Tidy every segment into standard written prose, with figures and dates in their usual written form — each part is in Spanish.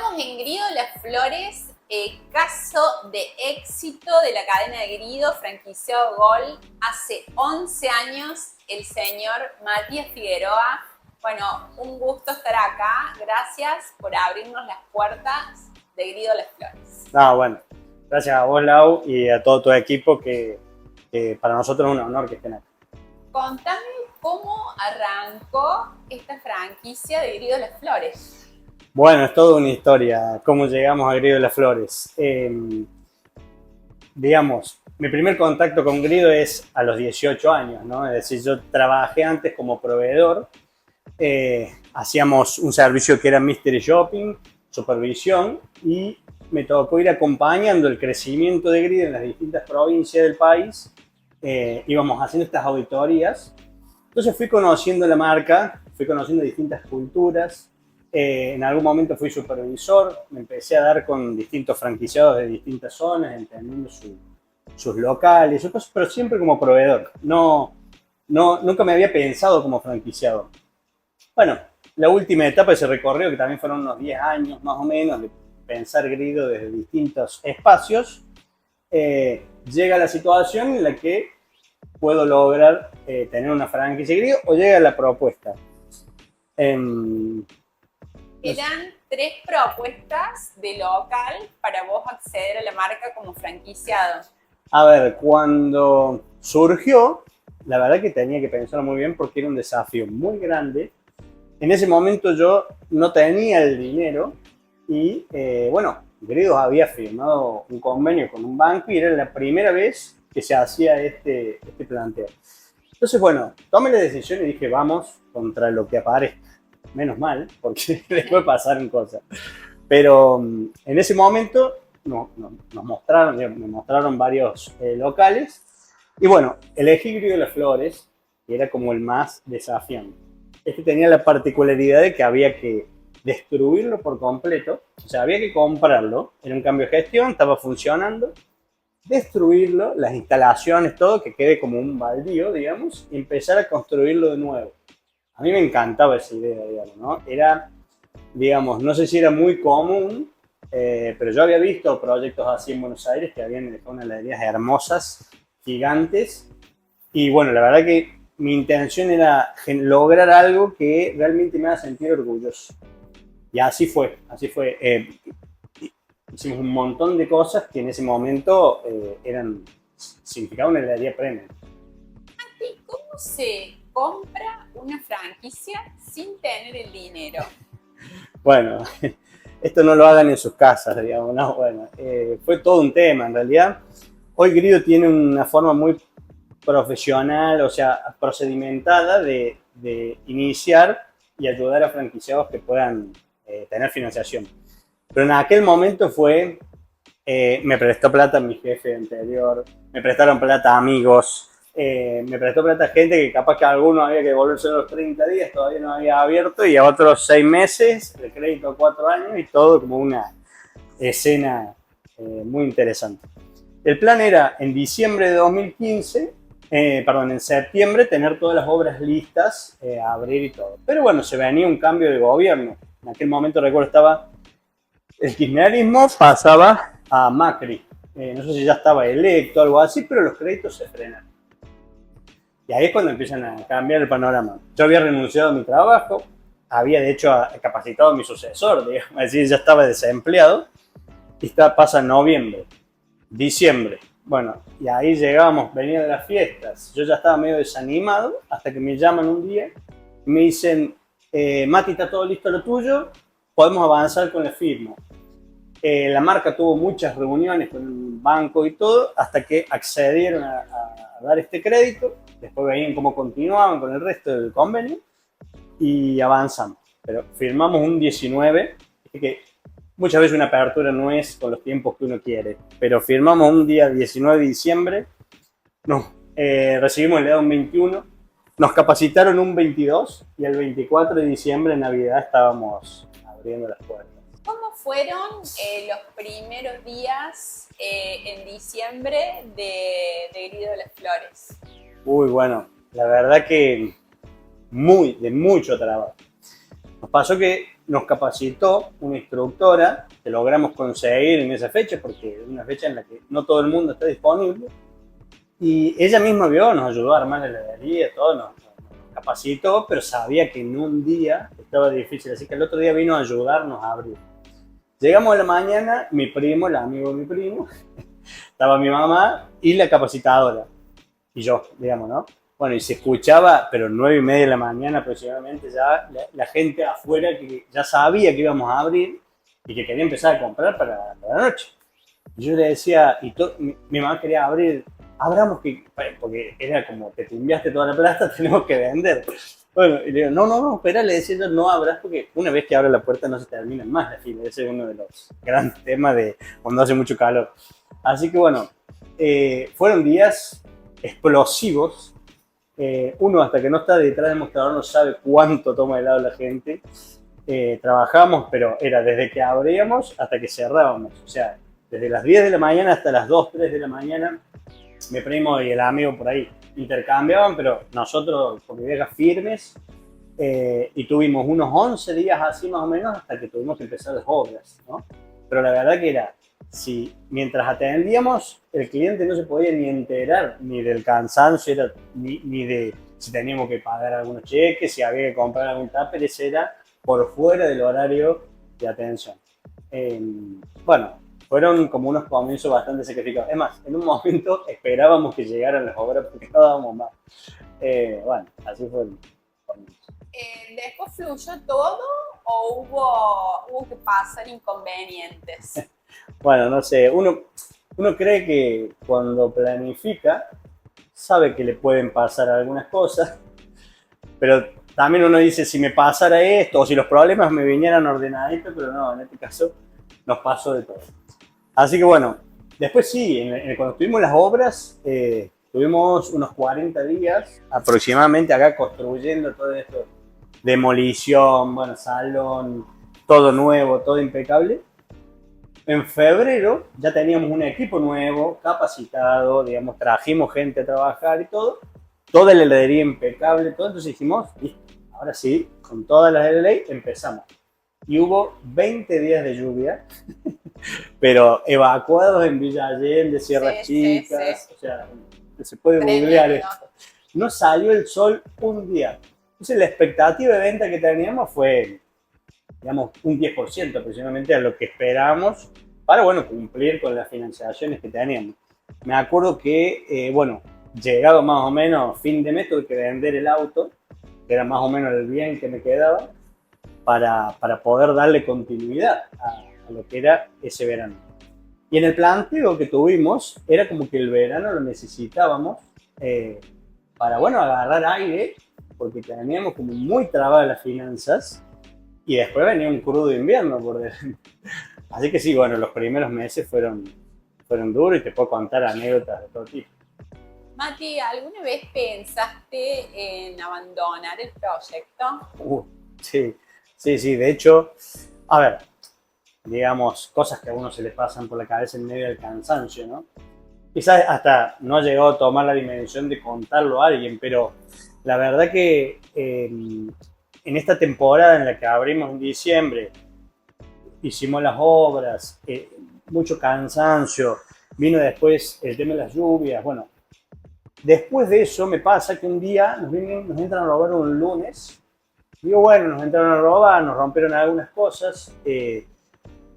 Estamos en Grido Las Flores, caso de éxito de la cadena de Grido, franquiciado Gol. Hace 11 años, el señor Matías Figueroa. Bueno, un gusto estar acá. Gracias por abrirnos las puertas de Grido Las Flores. Bueno, gracias a vos, Lau, y a todo tu equipo, que para nosotros es un honor que estén aquí. Contame cómo arrancó esta franquicia de Grido Las Flores. Bueno, es toda una historia, cómo llegamos a Grido Las Flores. Digamos, mi primer contacto con Grido es a los 18 años, ¿no? Es decir, yo trabajé antes como proveedor, hacíamos un servicio que era Mystery Shopping, supervisión, y me tocó ir acompañando el crecimiento de Grido en las distintas provincias del país. Íbamos haciendo estas auditorías. Entonces fui conociendo la marca, fui conociendo distintas culturas. En algún momento fui supervisor, me empecé a dar con distintos franquiciados de distintas zonas, entendiendo sus locales, sus cosas, pero siempre como proveedor. Nunca me había pensado como franquiciado. Bueno, la última etapa de ese recorrido, que también fueron unos 10 años más o menos, de pensar Grido desde distintos espacios, llega la situación en la que puedo lograr tener una franquicia Grido, o llega la propuesta. Eran 3 propuestas de local para vos acceder a la marca como franquiciado. A ver, cuando surgió, la verdad que tenía que pensar muy bien porque era un desafío muy grande. En ese momento yo no tenía el dinero y, bueno, Grido había firmado un convenio con un banco y era la primera vez que se hacía este planteo. Entonces, bueno, tomé la decisión y dije, vamos contra lo que aparezca. Menos mal, porque después pasaron cosas. Pero en ese momento me mostraron varios locales. Y bueno, elegí Grido Las Flores, que era como el más desafiante. Este tenía la particularidad de que había que destruirlo por completo. O sea, había que comprarlo. Era un cambio de gestión, estaba funcionando. Destruirlo, las instalaciones, todo, que quede como un baldío, digamos, y empezar a construirlo de nuevo. A mí me encantaba esa idea, digamos, ¿no? Era, digamos, no sé si era muy común, pero yo había visto proyectos así en Buenos Aires que habían unas heladerías hermosas, gigantes, y bueno, la verdad que mi intención era lograr algo que realmente me haga sentir orgulloso. Y así fue, así fue. Hicimos un montón de cosas que en ese momento significaban una heladería premium. Mati, ¿cómo se compra una franquicia sin tener el dinero? Bueno, esto no lo hagan en sus casas, digamos, ¿no? Bueno, fue todo un tema en realidad. Hoy Grido tiene una forma muy profesional, o sea, procedimentada de iniciar y ayudar a franquiciados que puedan tener financiación. Pero en aquel momento me prestó plata mi jefe anterior, me prestaron plata amigos, me prestó plata gente que capaz que a alguno había que devolverse a los 30 días, todavía no había abierto, y a otros 6 meses, el crédito 4 años, y todo como una escena muy interesante. El plan era en diciembre de 2015, en septiembre, tener todas las obras listas, abrir y todo. Pero bueno, se venía un cambio de gobierno. En aquel momento recuerdo estaba el kirchnerismo, pasaba a Macri. No sé si ya estaba electo o algo así, pero los créditos se frenan. Y ahí es cuando empiezan a cambiar el panorama. Yo había renunciado a mi trabajo, había de hecho capacitado a mi sucesor, digamos, es decir, ya estaba desempleado, y pasa noviembre, diciembre. Bueno, y ahí llegamos, venían las fiestas, yo ya estaba medio desanimado, hasta que me llaman un día y me dicen, Mati, está todo listo lo tuyo, podemos avanzar con la firma. La marca tuvo muchas reuniones con el banco y todo, hasta que accedieron a dar este crédito. Después veían cómo continuaban con el resto del convenio y avanzamos. Pero firmamos un 19, que muchas veces una apertura no es con los tiempos que uno quiere, pero firmamos un día 19 de diciembre, recibimos el día un 21, nos capacitaron un 22 y el 24 de diciembre, en Navidad, estábamos abriendo las puertas. ¿Cómo fueron los primeros días en diciembre de Grido Las Flores? Uy, bueno, la verdad que de mucho trabajo. Nos pasó que nos capacitó una instructora que logramos conseguir en esa fecha, porque es una fecha en la que no todo el mundo está disponible. Y ella misma vio, nos ayudó a armar la heladería, todo, nos capacitó, pero sabía que en un día estaba difícil, así que el otro día vino a ayudarnos a abrir. Llegamos a la mañana, mi primo, el amigo de mi primo, estaba mi mamá y la capacitadora, y yo, digamos, ¿no? Bueno, y se escuchaba, pero 9:30 de la mañana aproximadamente, ya la gente afuera que ya sabía que íbamos a abrir y que quería empezar a comprar para la noche. Y yo le decía, mi mamá quería abrir, abramos que, porque era como que te enviaste toda la plata, tenemos que vender. Bueno, y le digo, no, espera, le decía yo, no abras porque una vez que abres la puerta no se termina más la fila. Ese es uno de los grandes temas de cuando hace mucho calor. Así que bueno, fueron días explosivos. Uno hasta que no está detrás del mostrador no sabe cuánto toma helado la gente. Trabajamos, pero era desde que abríamos hasta que cerrábamos. O sea, desde las 10 de la mañana hasta las 2, 3 de la mañana, mi primo y el amigo por ahí intercambiaban, pero nosotros, porque viejas firmes, y tuvimos unos 11 días así más o menos hasta que tuvimos que empezar las obras, ¿no? Pero la verdad que era, si mientras atendíamos, el cliente no se podía ni enterar ni del cansancio, ni de si teníamos que pagar algunos cheques, si había que comprar algún tupper, ese era por fuera del horario de atención. Bueno, fueron como unos comienzos bastante sacrificados. Es más, en un momento esperábamos que llegaran las obras porque no dábamos más. Bueno, así fue el comienzo. ¿Después fluyó todo o hubo que pasar inconvenientes? Bueno, no sé, uno cree que cuando planifica sabe que le pueden pasar algunas cosas, pero también uno dice si me pasara esto o si los problemas me vinieran ordenaditos, pero no, en este caso nos pasó de todo. Así que bueno, después sí, cuando tuvimos las obras, tuvimos unos 40 días aproximadamente acá construyendo todo esto, demolición, bueno, salón, todo nuevo, todo impecable. En febrero ya teníamos un equipo nuevo, capacitado, digamos, trajimos gente a trabajar y todo, toda la heladería impecable, todo, entonces dijimos, listo, ahora sí, con todas las de ley empezamos. Y hubo 20 días de lluvia, pero evacuados en Villa Allende, Sierras Chicas, sí. O sea, se puede googlear esto. No salió el sol un día. Entonces la expectativa de venta que teníamos fue, digamos, un 10% aproximadamente a lo que esperábamos para, bueno, cumplir con las financiaciones que teníamos. Me acuerdo que, bueno, llegado más o menos fin de mes tuve que vender el auto, que era más o menos el bien que me quedaba, para poder darle continuidad a lo que era ese verano. Y en el planteo que tuvimos, era como que el verano lo necesitábamos para, bueno, agarrar aire, porque teníamos como muy trabadas las finanzas, y después venía un crudo invierno por dentro. Así que sí, bueno, los primeros meses fueron duros y te puedo contar anécdotas de todo tipo. Mati, ¿alguna vez pensaste en abandonar el proyecto? Sí, de hecho, a ver, digamos, cosas que a uno se le pasan por la cabeza en medio del cansancio, ¿no? Quizás hasta no llegó a tomar la dimensión de contarlo a alguien, pero la verdad que en esta temporada en la que abrimos en diciembre, hicimos las obras, mucho cansancio, vino después el tema de las lluvias, bueno, después de eso me pasa que un día nos entran a robar un lunes. Digo, bueno, nos entraron a robar, nos rompieron algunas cosas.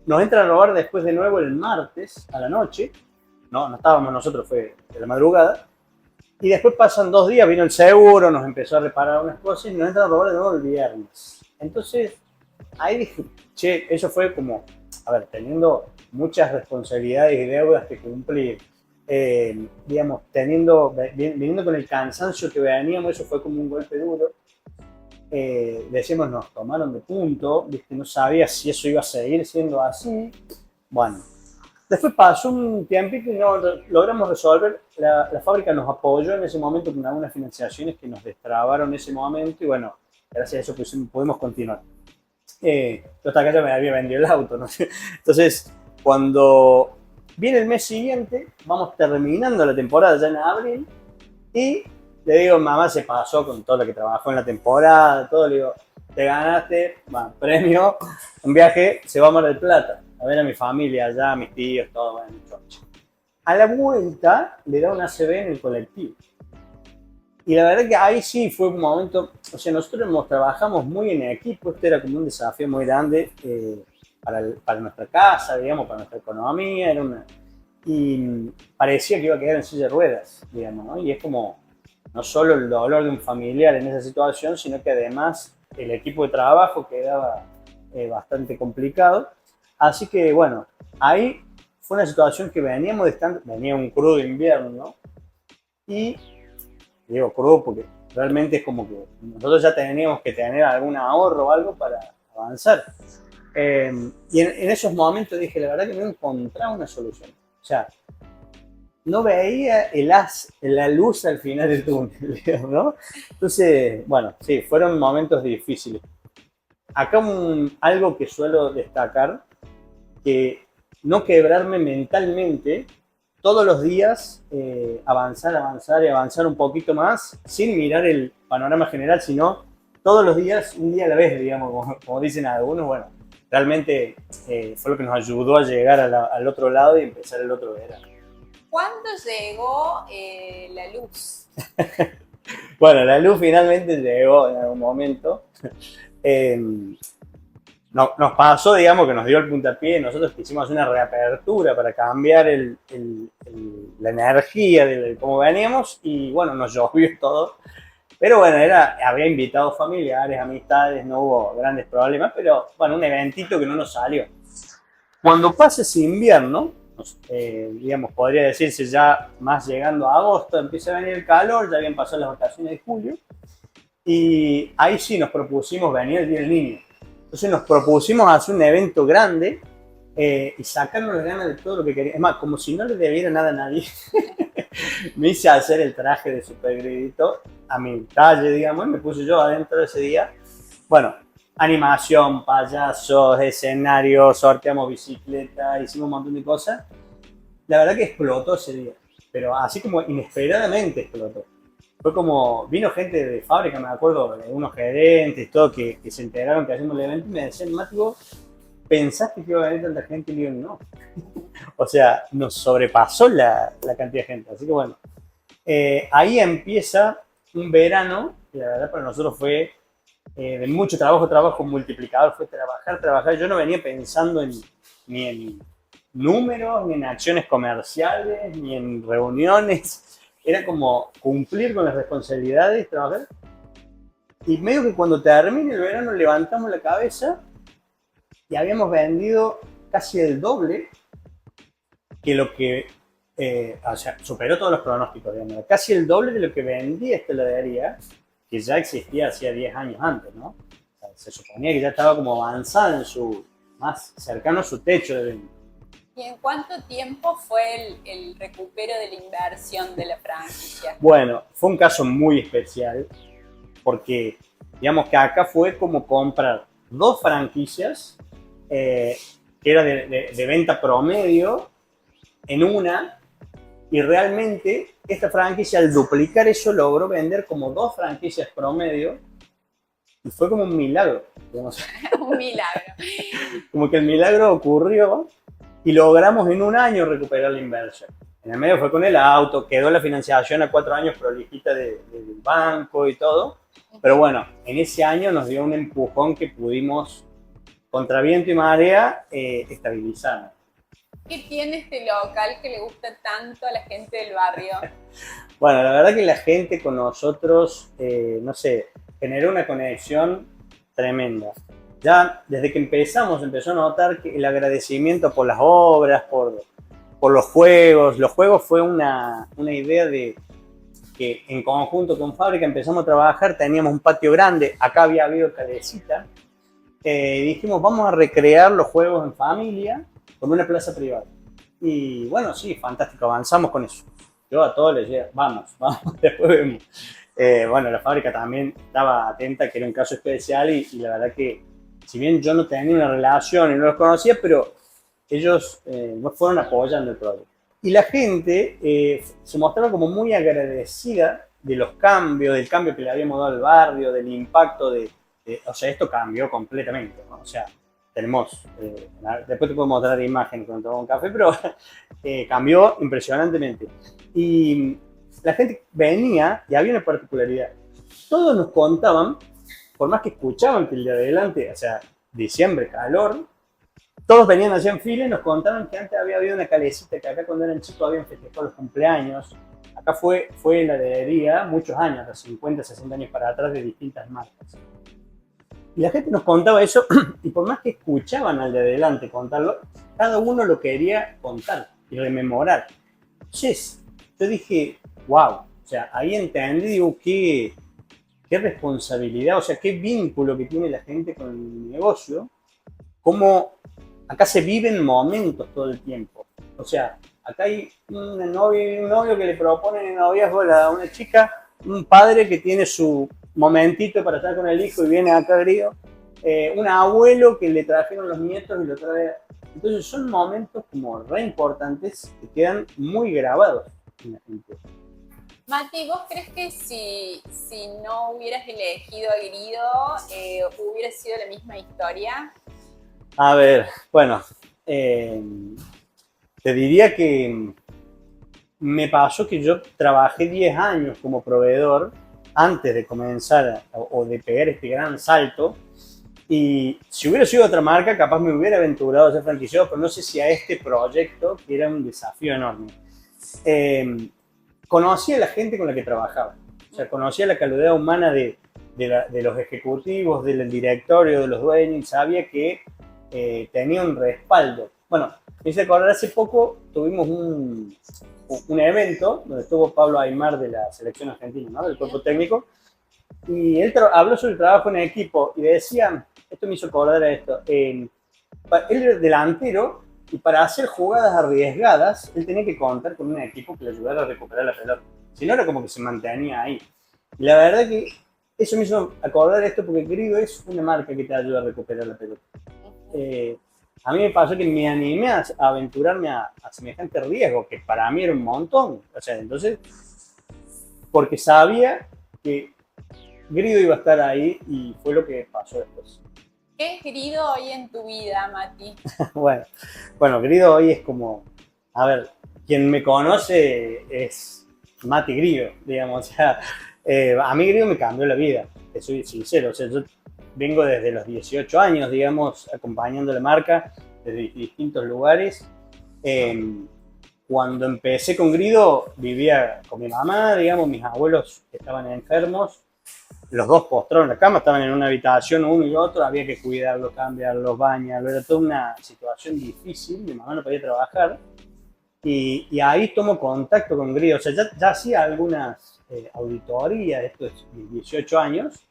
Nos entran a robar después de nuevo el martes a la noche. No estábamos nosotros, fue de la madrugada. Y después pasan 2 días, vino el seguro, nos empezó a reparar unas cosas y nos entran a robar de nuevo el viernes. Entonces, ahí dije, che, eso fue como, a ver, teniendo muchas responsabilidades y deudas que cumplir, digamos, viniendo con el cansancio que veníamos, eso fue como un golpe duro. Decimos, nos tomaron de punto, ¿viste? No sabía si eso iba a seguir siendo así. Bueno, después pasó un tiempo y no logramos resolver. La fábrica nos apoyó en ese momento con algunas financiaciones que nos destrabaron en ese momento y bueno, gracias a eso pudimos continuar. Yo hasta acá ya me había vendido el auto, ¿no? Entonces, cuando viene el mes siguiente, vamos terminando la temporada ya en abril y le digo, mamá se pasó con todo lo que trabajó en la temporada, todo, le digo, te ganaste, bueno, premio, un viaje, se va a Mar del Plata, a ver a mi familia allá, a mis tíos, todo, bueno, chocho. A la vuelta le da un ACV en el colectivo. Y la verdad que ahí sí fue un momento, o sea, nosotros trabajamos muy en equipo, este era como un desafío muy grande para nuestra casa, digamos, para nuestra economía, y parecía que iba a quedar en silla de ruedas, digamos, ¿no? Y es como, no solo el dolor de un familiar en esa situación, sino que además el equipo de trabajo quedaba bastante complicado. Así que, bueno, ahí fue una situación que venía un crudo invierno, ¿no? Y digo crudo porque realmente es como que nosotros ya teníamos que tener algún ahorro o algo para avanzar. Y en esos momentos dije, la verdad que no encontraba una solución. O sea, no veía la luz al final del túnel, ¿no? Entonces, bueno, sí, fueron momentos difíciles. Acá algo que suelo destacar, que no quebrarme mentalmente, todos los días avanzar, avanzar y avanzar un poquito más, sin mirar el panorama general, sino todos los días, un día a la vez, digamos, como dicen algunos, bueno, realmente fue lo que nos ayudó a llegar al otro lado y empezar el otro verano. ¿Cuándo llegó la luz? Bueno, la luz finalmente llegó en algún momento. Nos pasó, digamos, que nos dio el puntapié, nosotros quisimos una reapertura para cambiar la energía de cómo veníamos y bueno, nos llovió todo. Pero bueno, había invitados familiares, amistades, no hubo grandes problemas, pero bueno, un eventito que no nos salió. Cuando pase ese invierno, digamos, podría decirse ya más llegando a agosto, empieza a venir el calor, ya habían pasado las vacaciones de julio, y ahí sí nos propusimos venir el Día del Niño. Entonces nos propusimos hacer un evento grande y sacarnos las ganas de todo lo que queríamos. Es más, como si no le debiera nada a nadie, me hice hacer el traje de Supergridito a mi talle, digamos, y me puse yo adentro de ese día. Bueno, animación, payasos, escenarios, sorteamos bicicleta, hicimos un montón de cosas. La verdad que explotó ese día, pero así como inesperadamente explotó. Fue como, vino gente de fábrica, me acuerdo, de unos gerentes, todo, que se enteraron que hacíamos el evento y me decían, Mático, ¿pensaste que iba a venir tanta gente? Y yo, no. O sea, nos sobrepasó la cantidad de gente. Así que bueno, ahí empieza un verano, que la verdad para nosotros fue de mucho trabajo multiplicador, fue trabajar. Yo no venía pensando ni en números, ni en acciones comerciales, ni en reuniones. Era como cumplir con las responsabilidades, trabajar. Y medio que cuando termine el verano levantamos la cabeza y habíamos vendido casi el doble que lo que, o sea, superó todos los pronósticos, digamos, casi el doble de lo que vendía esta heladería, que ya existía hacía 10 años antes, ¿no? O sea, se suponía que ya estaba como avanzada más cercano a su techo de venta. ¿Y en cuánto tiempo fue el recupero de la inversión de la franquicia? Bueno, fue un caso muy especial porque digamos que acá fue como comprar 2 franquicias que era de venta promedio en una, y realmente esta franquicia al duplicar eso logró vender como 2 franquicias promedio y fue como un milagro, digamos. Un milagro. Como que el milagro ocurrió y logramos en un año recuperar la inversión. En el medio fue con el auto, quedó la financiación a 4 años prolijita del banco y todo. Pero bueno, en ese año nos dio un empujón que pudimos, contra viento y marea, estabilizar. ¿Qué tiene este local que le gusta tanto a la gente del barrio? Bueno, la verdad que la gente con nosotros, no sé, generó una conexión tremenda. Ya desde que empezó a notar que el agradecimiento por las obras, por los juegos. Los juegos fue una idea de que en conjunto con Fábrica empezamos a trabajar, teníamos un patio grande, acá había habido calecita, dijimos vamos a recrear los juegos en familia con una plaza privada. Y bueno, sí, fantástico, avanzamos con eso. Yo a todos les decía, vamos, después vemos. Bueno, la Fábrica también estaba atenta, que era un caso especial y la verdad que si bien yo no tenía una relación y no los conocía, pero ellos fueron apoyando el proyecto. Y la gente se mostraba como muy agradecida de los cambios, del cambio que le habíamos dado al barrio, del impacto de o sea, esto cambió completamente, ¿no? O sea, tenemos, después te puedo mostrar imágenes cuando tomamos un café, pero cambió impresionantemente. Y la gente venía y había una particularidad. Todos nos contaban, por más que escuchaban que el de adelante, o sea, diciembre, calor, todos venían allá en fila y nos contaban que antes había habido una calecita, que acá cuando eran chicos habían festejado los cumpleaños. Acá fue la heladería muchos años, de 50, 60 años para atrás, de distintas marcas. Y la gente nos contaba eso, y por más que escuchaban al de adelante contarlo, cada uno lo quería contar y rememorar. Entonces, yo dije, wow, o sea, ahí entendí, digo, qué responsabilidad, o sea, qué vínculo que tiene la gente con el negocio, cómo acá se viven momentos todo el tiempo. O sea, acá hay una novia y un novio que le proponen en noviazgo a una chica, un padre que tiene su momentito para estar con el hijo y viene acá Grido, un abuelo que le trajeron los nietos y lo trae. Entonces son momentos como re importantes que quedan muy grabados en la gente. Mati, ¿vos crees que si no hubieras elegido a Grido, hubiera sido la misma historia? A ver, bueno, te diría que me pasó que yo trabajé 10 años como proveedor antes de comenzar o de pegar este gran salto. Y si hubiera sido otra marca, capaz me hubiera aventurado a ser franquiciado, pero no sé si a este proyecto, que era un desafío enorme. Conocía a la gente con la que trabajaba. O sea, conocía la calidad humana de los ejecutivos, del directorio, de los dueños, y sabía que tenía un respaldo. Bueno, me hice acordar, hace poco tuvimos un evento donde estuvo Pablo Aimar de la selección argentina, ¿no? Del cuerpo técnico, y él habló sobre el trabajo en equipo y decía, esto me hizo acordar a esto, él era delantero y para hacer jugadas arriesgadas él tenía que contar con un equipo que le ayudara a recuperar la pelota, si no era como que se mantenía ahí. Y la verdad que eso me hizo acordar esto porque Grido es una marca que te ayuda a recuperar la pelota. A mí me pasó que me animé a aventurarme a semejante riesgo, que para mí era un montón. O sea, entonces, porque sabía que Grido iba a estar ahí y fue lo que pasó después. ¿Qué es Grido hoy en tu vida, Mati? bueno, Grido hoy es como, a ver, quien me conoce es Mati Grido, digamos. O sea, a mí Grido me cambió la vida, te soy sincero. O sea, yo vengo desde los 18 años, digamos, acompañando la marca desde distintos lugares. Cuando empecé con Grido, vivía con mi mamá, digamos, mis abuelos estaban enfermos, los dos postraron en la cama, estaban en una habitación uno y otro, había que cuidarlos, cambiarlos, bañarlos, era toda una situación difícil, mi mamá no podía trabajar, y ahí tomo contacto con Grido. O sea, ya hacía algunas auditorías, esto es 18 años,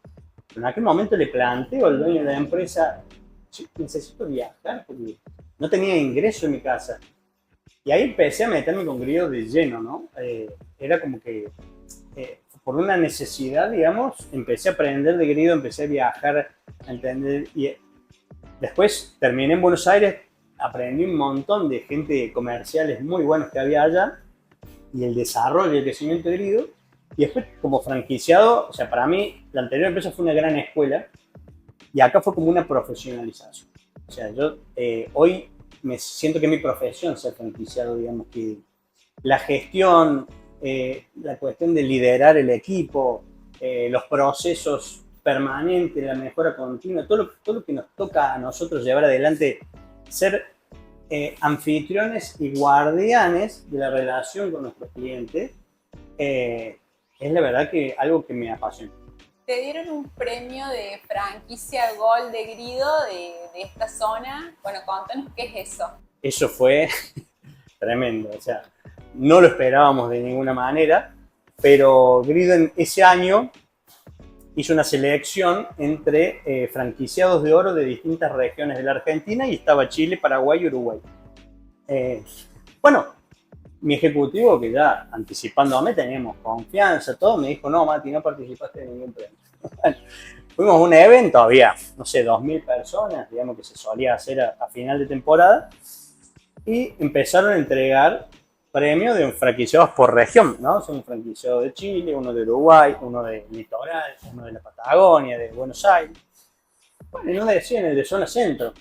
pero en aquel momento le planteo al dueño de la empresa, necesito viajar porque no tenía ingreso en mi casa. Y ahí empecé a meterme con Grido de lleno, ¿no? Era como que por una necesidad, digamos, empecé a aprender de Grido, empecé a viajar, a entender. Y después terminé en Buenos Aires, aprendí un montón de gente comerciales muy buenos que había allá y el desarrollo y el crecimiento de Grido. Y después, como franquiciado, o sea, para mí la anterior empresa fue una gran escuela y acá fue como una profesionalización. O sea, yo hoy me siento que es mi profesión ser franquiciado, digamos, que la gestión, la cuestión de liderar el equipo, los procesos permanentes, la mejora continua, todo lo que nos toca a nosotros llevar adelante, ser anfitriones y guardianes de la relación con nuestros clientes, es la verdad que algo que me apasiona. Te dieron un premio de franquicia Gol de Grido de esta zona. Bueno, contanos qué es eso. Eso fue tremendo, o sea, no lo esperábamos de ninguna manera, pero Grido en ese año hizo una selección entre franquiciados de oro de distintas regiones de la Argentina y estaba Chile, Paraguay y Uruguay. Bueno, mi ejecutivo, que ya anticipándome teníamos confianza, todo, me dijo, no, Mati, no participaste en ningún premio. Bueno, fuimos a un evento, había, no sé, 2.000 personas, digamos que se solía hacer a final de temporada, y empezaron a entregar premios de franquiciados por región, ¿no? Son un franquiciado de Chile, uno de Uruguay, uno de Litoral, uno de la Patagonia, de Buenos Aires. Bueno, y no decían el de zona centro.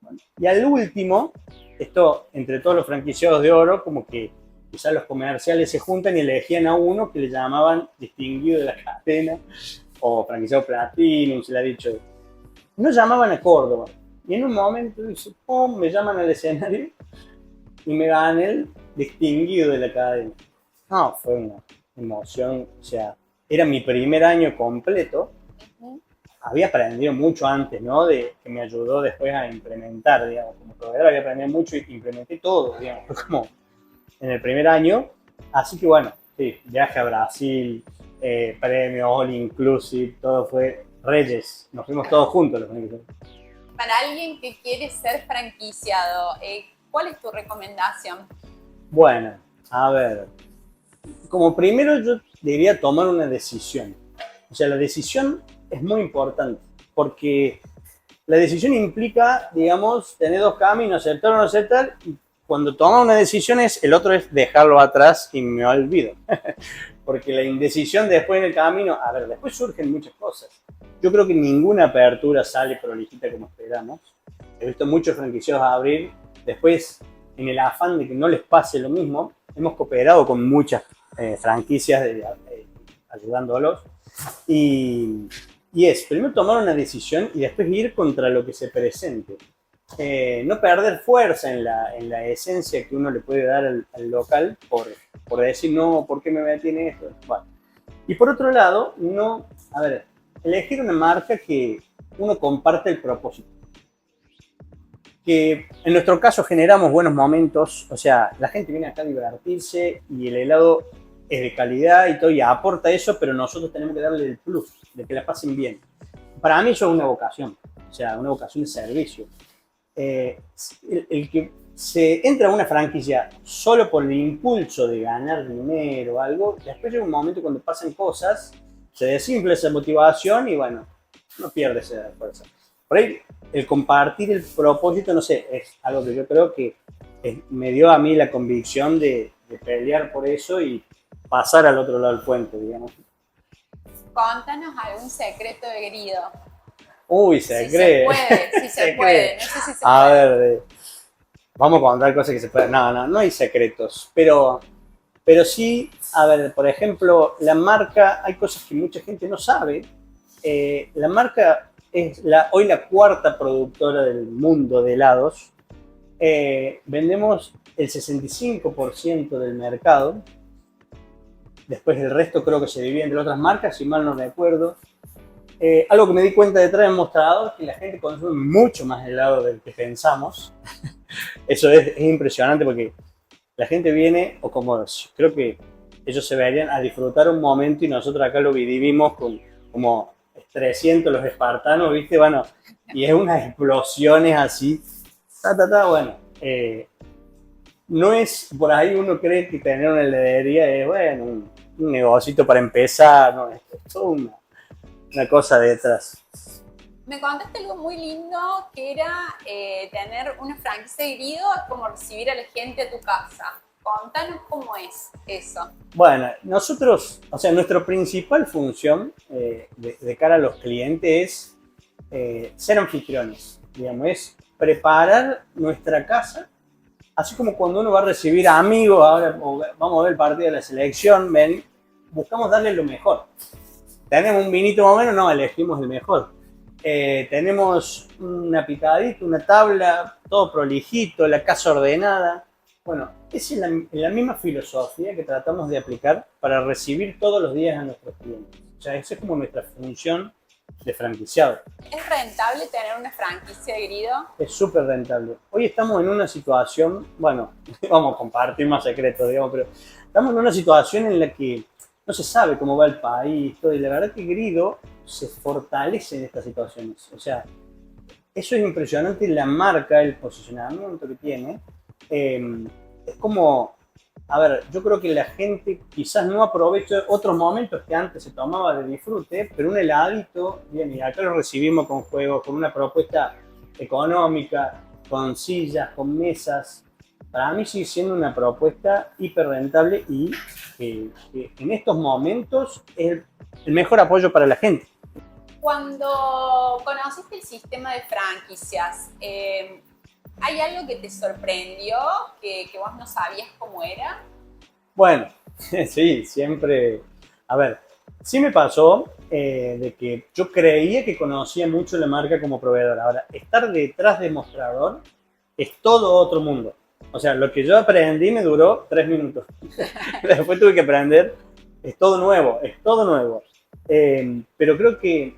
Bueno, y al último, esto entre todos los franquiciados de oro, como que quizás los comerciales se juntan y elegían a uno que le llamaban distinguido de la cadena o franquiciado platino, se le ha dicho. No llamaban a Córdoba. Y en un momento dice, pum, me llaman al escenario y me gané el distinguido de la cadena. No, fue una emoción, o sea, era mi primer año completo. Había aprendido mucho antes, ¿no? Que me ayudó después a implementar, digamos, como proveedor había aprendido mucho y implementé todo, digamos, fue como en el primer año. Así que bueno, sí, viaje a Brasil, premio All Inclusive, todo fue Reyes, nos fuimos todos juntos los franquiciados. Para alguien que quiere ser franquiciado, ¿cuál es tu recomendación? Bueno, a ver, como primero yo diría tomar una decisión. O sea, la decisión es muy importante porque la decisión implica, digamos, tener dos caminos, aceptar o no aceptar. Y cuando tomas una decisión el otro es dejarlo atrás y me olvido. Porque la indecisión después en el camino, a ver, después surgen muchas cosas. Yo creo que ninguna apertura sale prolijita como esperamos. He visto muchos franquiciados abrir, después en el afán de que no les pase lo mismo, hemos cooperado con muchas franquicias ayudándolos. Y es primero tomar una decisión y después ir contra lo que se presente. No perder fuerza en la esencia que uno le puede dar al local por decir, no, ¿por qué me metí en esto? Bueno. Y por otro lado, elegir una marca que uno comparte el propósito. Que en nuestro caso generamos buenos momentos, o sea, la gente viene acá a divertirse y el helado es de calidad y todo, y aporta eso, pero nosotros tenemos que darle el plus, de que la pasen bien. Para mí eso es una vocación, o sea, una vocación de servicio. El que se entra a una franquicia solo por el impulso de ganar dinero o algo, después llega un momento cuando pasan cosas, se desinfla esa motivación y bueno, no pierde esa fuerza. Por ahí, el compartir el propósito, no sé, es algo que yo creo que me dio a mí la convicción de pelear por eso y pasar al otro lado del puente, digamos. Contanos algún secreto de Grido. Uy, secreto. Si se puede, no sé si se a puede. ver, vamos a contar cosas que se pueden. No hay secretos, pero sí, a ver, por ejemplo, la marca, hay cosas que mucha gente no sabe. La marca es hoy la cuarta productora del mundo de helados. Vendemos el 65% del mercado. Después el resto creo que se divide entre otras marcas, si mal no recuerdo. Algo que me di cuenta detrás del mostrador es que la gente consume mucho más helado del que pensamos. Eso es impresionante porque la gente viene, o como creo que ellos se verían a disfrutar un momento y nosotros acá lo vivimos con como 300 los espartanos, ¿viste? Bueno, y es unas explosiones así. Bueno, no es, por ahí uno cree que tener una heladería es, bueno, un negocito para empezar, no, es todo una cosa detrás. Me contaste algo muy lindo que era tener una franquicia de Grido, es como recibir a la gente a tu casa. Contanos cómo es eso. Bueno, nosotros, o sea, nuestra principal función de cara a los clientes es ser anfitriones, digamos, es preparar nuestra casa, así como cuando uno va a recibir a amigos, ahora vamos a ver el partido de la selección, buscamos darle lo mejor. Tenemos un vinito más o menos, no, elegimos el mejor. Tenemos una picadita, una tabla, todo prolijito, la casa ordenada. Bueno, esa es la misma filosofía que tratamos de aplicar para recibir todos los días a nuestros clientes. O sea, esa es como nuestra función de franquiciado. ¿Es rentable tener una franquicia de Grido? Es súper rentable. Hoy estamos en una situación, bueno, vamos a compartir más secretos, digamos, pero estamos en una situación en la que no se sabe cómo va el país, todo, y la verdad que Grido se fortalece en estas situaciones. O sea, eso es impresionante, la marca, el posicionamiento que tiene. Es como, a ver, yo creo que la gente quizás no aprovecha otros momentos que antes se tomaba de disfrute, pero un heladito, bien, y acá lo recibimos con juegos, con una propuesta económica, con sillas, con mesas. Para mí sigue siendo una propuesta hiper rentable y que en estos momentos es el mejor apoyo para la gente. Cuando conociste el sistema de franquicias, ¿hay algo que te sorprendió, que vos no sabías cómo era? Bueno, sí, siempre. A ver, sí me pasó de que yo creía que conocía mucho la marca como proveedor. Ahora, estar detrás de mostrador es todo otro mundo. O sea, lo que yo aprendí me duró 3 minutos. Después tuve que aprender, es todo nuevo, es todo nuevo. Pero creo que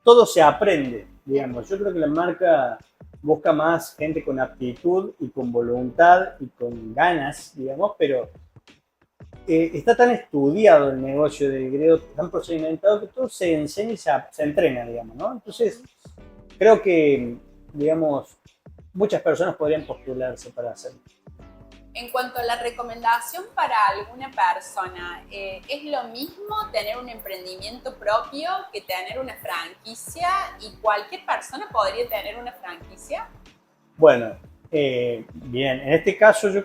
todo se aprende, digamos. Yo creo que la marca busca más gente con aptitud y con voluntad y con ganas, digamos, pero está tan estudiado el negocio de Greo, tan procedimentado, que todo se enseña y se entrena, digamos, ¿no? Entonces, creo que, digamos, muchas personas podrían postularse para hacerlo. En cuanto a la recomendación para alguna persona, ¿es lo mismo tener un emprendimiento propio que tener una franquicia? ¿Y cualquier persona podría tener una franquicia? Bueno, bien, en este caso yo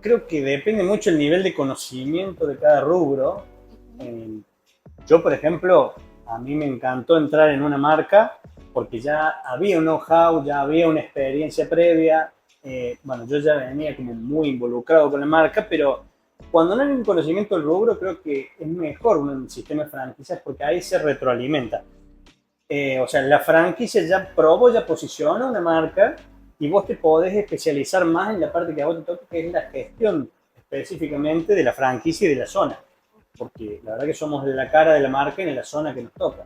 creo que depende mucho el nivel de conocimiento de cada rubro. Eh, yo, por ejemplo, a mí me encantó entrar en una marca porque ya había un know-how, ya había una experiencia previa. Bueno, yo ya venía como muy involucrado con la marca, pero cuando no hay un conocimiento del rubro, creo que es mejor un sistema de franquicias porque ahí se retroalimenta. O sea, la franquicia ya probó, ya posiciona una marca y vos te podés especializar más en la parte que a vos te toca, que es la gestión específicamente de la franquicia y de la zona. Porque la verdad que somos la cara de la marca en la zona que nos toca.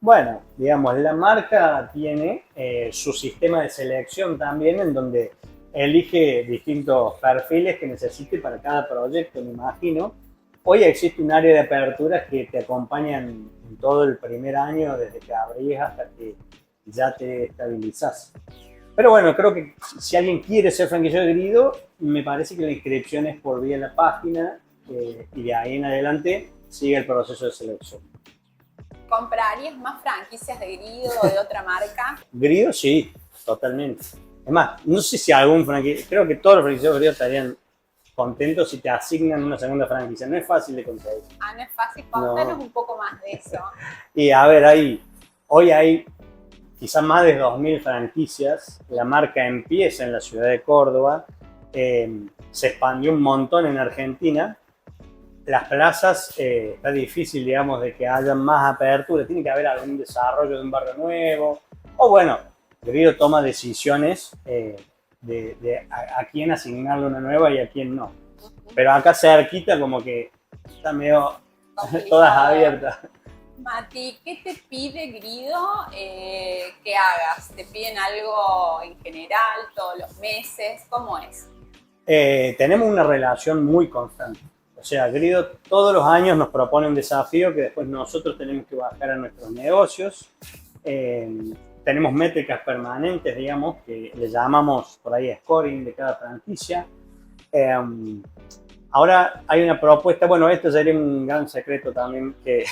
Bueno, digamos, la marca tiene su sistema de selección también, en donde elige distintos perfiles que necesite para cada proyecto, me imagino. Hoy existe un área de apertura que te acompañan en todo el primer año, desde que abrís hasta que ya te estabilizás. Pero bueno, creo que si alguien quiere ser franquiciado de Grido, me parece que la inscripción es por vía de la página y de ahí en adelante sigue el proceso de selección. ¿Comprarías más franquicias de Grido o de otra marca? Grido sí, totalmente. Es más, no sé si algún franquicia, creo que todos los franquiciados de Grido estarían contentos si te asignan una segunda franquicia. No es fácil de conseguir. Ah, no es fácil. Contanos No. un poco más de eso. Y a ver, hoy hay quizás más de 2.000 franquicias. La marca empieza en la ciudad de Córdoba. Se expandió un montón en Argentina. Las plazas, está difícil, digamos, de que haya más apertura. Tiene que haber algún desarrollo de un barrio nuevo. O bueno, Grido toma decisiones de a quién asignarle una nueva y a quién no. Pero acá cerquita como que está medio todas abiertas. Mati, ¿qué te pide Grido que hagas? ¿Te piden algo en general todos los meses? ¿Cómo es? Tenemos una relación muy constante. O sea, Grido todos los años nos propone un desafío que después nosotros tenemos que bajar a nuestros negocios. Tenemos métricas permanentes, digamos, que le llamamos por ahí scoring de cada franquicia. Ahora hay una propuesta, bueno, esto sería un gran secreto también, que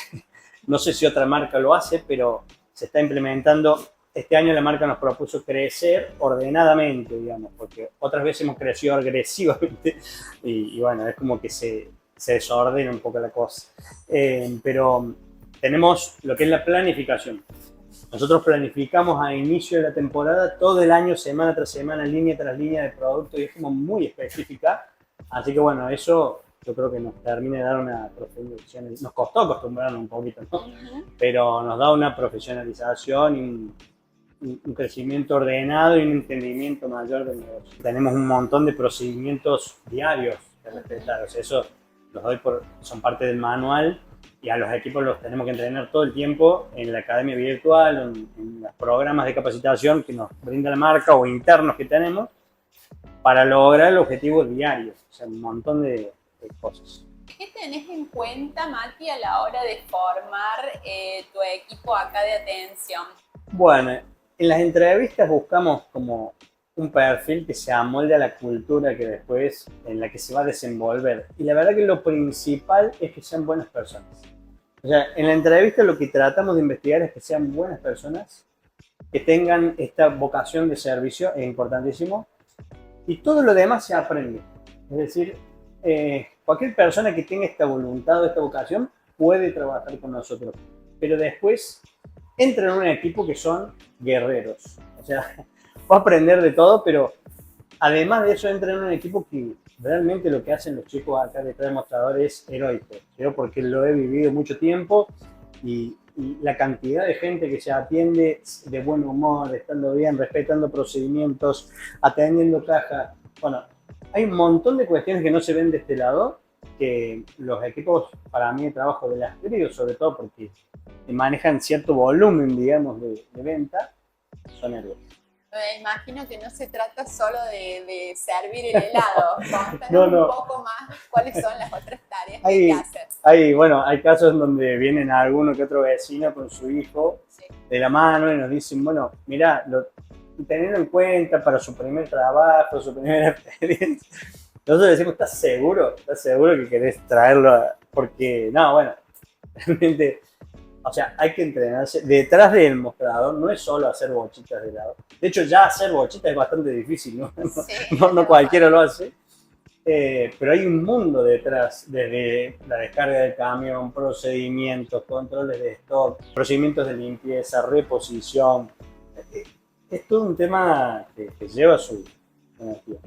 no sé si otra marca lo hace, pero se está implementando. Este año la marca nos propuso crecer ordenadamente, digamos, porque otras veces hemos crecido agresivamente y bueno, es como que se desordena un poco la cosa. Pero tenemos lo que es la planificación. Nosotros planificamos a inicio de la temporada todo el año, semana tras semana, línea tras línea de producto y es como muy específica. Así que bueno, eso yo creo que nos termina de dar una profesionalización. Nos costó acostumbrarnos un poquito, ¿no? Pero nos da una profesionalización y un crecimiento ordenado y un entendimiento mayor del negocio. Tenemos un montón de procedimientos diarios que respetar. O sea, eso los doy son parte del manual y a los equipos los tenemos que entrenar todo el tiempo en la academia virtual, en los programas de capacitación que nos brinda la marca o internos que tenemos para lograr el objetivo diario. O sea, un montón de cosas. ¿Qué tenés en cuenta, Mati, a la hora de formar tu equipo acá de atención? Bueno, en las entrevistas buscamos como un perfil que se amolde a la cultura que después en la que se va a desenvolver. Y la verdad que lo principal es que sean buenas personas. O sea, en la entrevista lo que tratamos de investigar es que sean buenas personas, que tengan esta vocación de servicio, es importantísimo, y todo lo demás se aprende. Es decir, cualquier persona que tenga esta voluntad o esta vocación puede trabajar con nosotros, pero después entran en un equipo que son guerreros. O sea, va a aprender de todo, pero además de eso entran en un equipo que realmente lo que hacen los chicos acá detrás del mostrador es heroico. Yo porque lo he vivido mucho tiempo y la cantidad de gente que se atiende de buen humor, estando bien, respetando procedimientos, atendiendo caja. Bueno, hay un montón de cuestiones que no se ven de este lado, que los equipos, para mí, de trabajo de las grios, sobre todo porque manejan cierto volumen, digamos, de venta, son héroes. Me imagino que no se trata solo de servir el helado. Contanos No, un no. poco más cuáles son las otras tareas que hay que hacer. Hay casos en donde vienen alguno que otro vecino con su hijo Sí. de la mano y nos dicen, bueno, mirá, teniendo en cuenta para su primer trabajo, su primera experiencia. Nosotros decimos, ¿estás seguro? ¿Estás seguro que querés traerlo? Porque, no, bueno, realmente, o sea, hay que entrenarse. Detrás del mostrador no es solo hacer bochitas de helado. De hecho, ya hacer bochitas es bastante difícil, ¿no? Sí, No cualquiera lo hace. Pero hay un mundo detrás, desde la descarga del camión, procedimientos, controles de stock, procedimientos de limpieza, reposición. Es todo un tema que lleva su energía.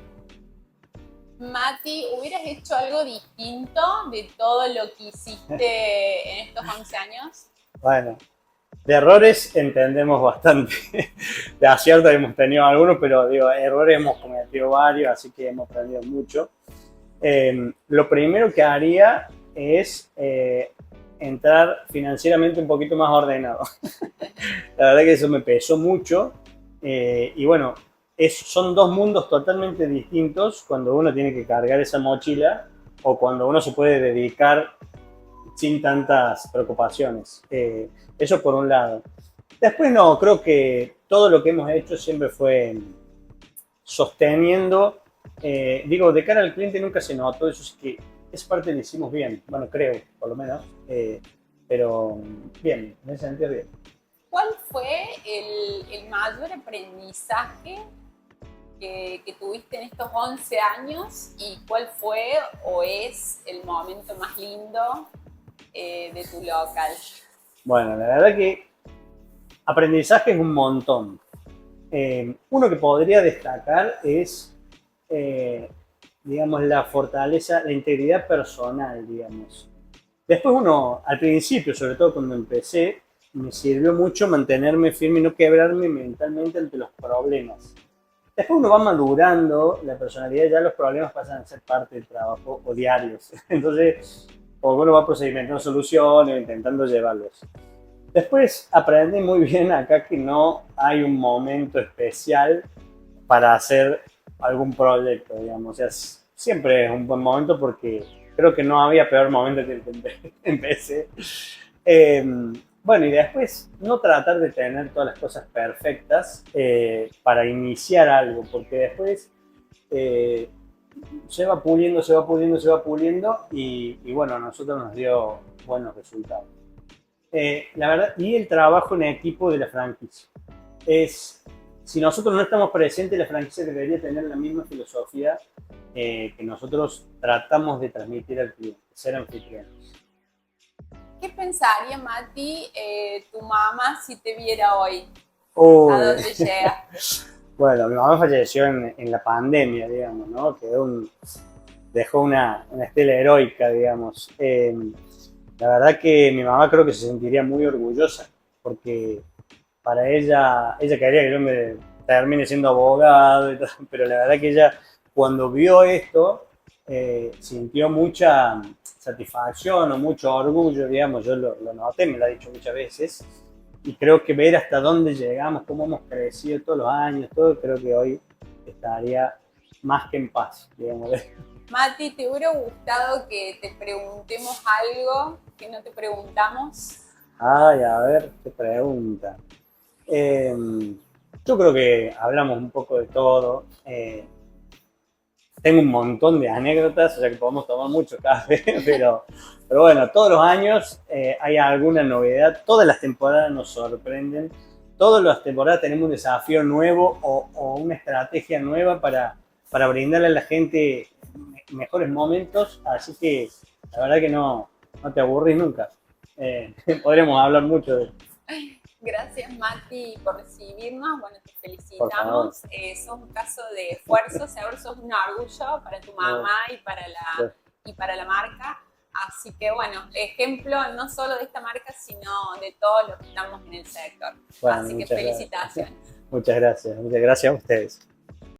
Mati, ¿hubieras hecho algo distinto de todo lo que hiciste en estos 11 años? Bueno, de errores entendemos bastante. De aciertos hemos tenido algunos, pero digo, errores hemos cometido varios, así que hemos aprendido mucho. Lo primero que haría es entrar financieramente un poquito más ordenado. La verdad que eso me pesó mucho. Y bueno, son dos mundos totalmente distintos cuando uno tiene que cargar esa mochila o cuando uno se puede dedicar sin tantas preocupaciones. Eso por un lado. Después no, creo que todo lo que hemos hecho siempre fue sosteniendo, digo, de cara al cliente nunca se notó, eso es que esa parte la hicimos bien, bueno, creo, por lo menos, pero bien, en ese sentido bien. ¿Cuál fue el mayor aprendizaje que tuviste en estos 11 años y cuál fue o es el momento más lindo de tu local? Bueno, la verdad que aprendizaje es un montón. Uno que podría destacar es, digamos, la fortaleza, la integridad personal, digamos. Después uno, al principio, sobre todo cuando empecé, me sirvió mucho mantenerme firme y no quebrarme mentalmente ante los problemas. Después uno va madurando la personalidad, ya los problemas pasan a ser parte del trabajo o diarios. Entonces, uno va procedimentando soluciones, intentando llevarlos. Después aprendí muy bien acá que no hay un momento especial para hacer algún proyecto, digamos. O sea, siempre es un buen momento porque creo que no había peor momento que el que empecé. Bueno, y después no tratar de tener todas las cosas perfectas para iniciar algo, porque después se va puliendo, se va puliendo, se va puliendo y bueno, a nosotros nos dio buenos resultados. La verdad, y el trabajo en equipo de la franquicia. Si nosotros no estamos presentes, la franquicia debería tener la misma filosofía que nosotros tratamos de transmitir al cliente, ser anfitriones. ¿Qué pensaría, Mati, tu mamá si te viera hoy? Uy. ¿A dónde llega? Bueno, mi mamá falleció en la pandemia, digamos, ¿no? Dejó una estela heroica, digamos. La verdad que mi mamá creo que se sentiría muy orgullosa, porque para ella quería que yo me termine siendo abogado y todo, pero la verdad que ella cuando vio esto sintió mucha satisfacción o mucho orgullo, digamos, yo lo noté, me lo ha dicho muchas veces, y creo que ver hasta dónde llegamos, cómo hemos crecido todos los años, todo, creo que hoy estaría más que en paz, digamos. Mati, ¿te hubiera gustado que te preguntemos algo que no te preguntamos? Ay, a ver, qué pregunta. Yo creo que hablamos un poco de todo. Tengo un montón de anécdotas, o sea que podemos tomar mucho café, pero bueno, todos los años hay alguna novedad, todas las temporadas nos sorprenden, todas las temporadas tenemos un desafío nuevo o una estrategia nueva para brindarle a la gente mejores momentos, así que la verdad que no te aburrís nunca. Podremos hablar mucho de eso. Gracias, Mati, por recibirnos. Bueno, te Por favor. felicitamos. Sos un caso de esfuerzo, seguro sos un orgullo para tu mamá y para la marca. Así que, bueno, ejemplo no solo de esta marca, sino de todos los que estamos en el sector. Bueno, Así que muchas gracias. felicitaciones. Muchas gracias a ustedes.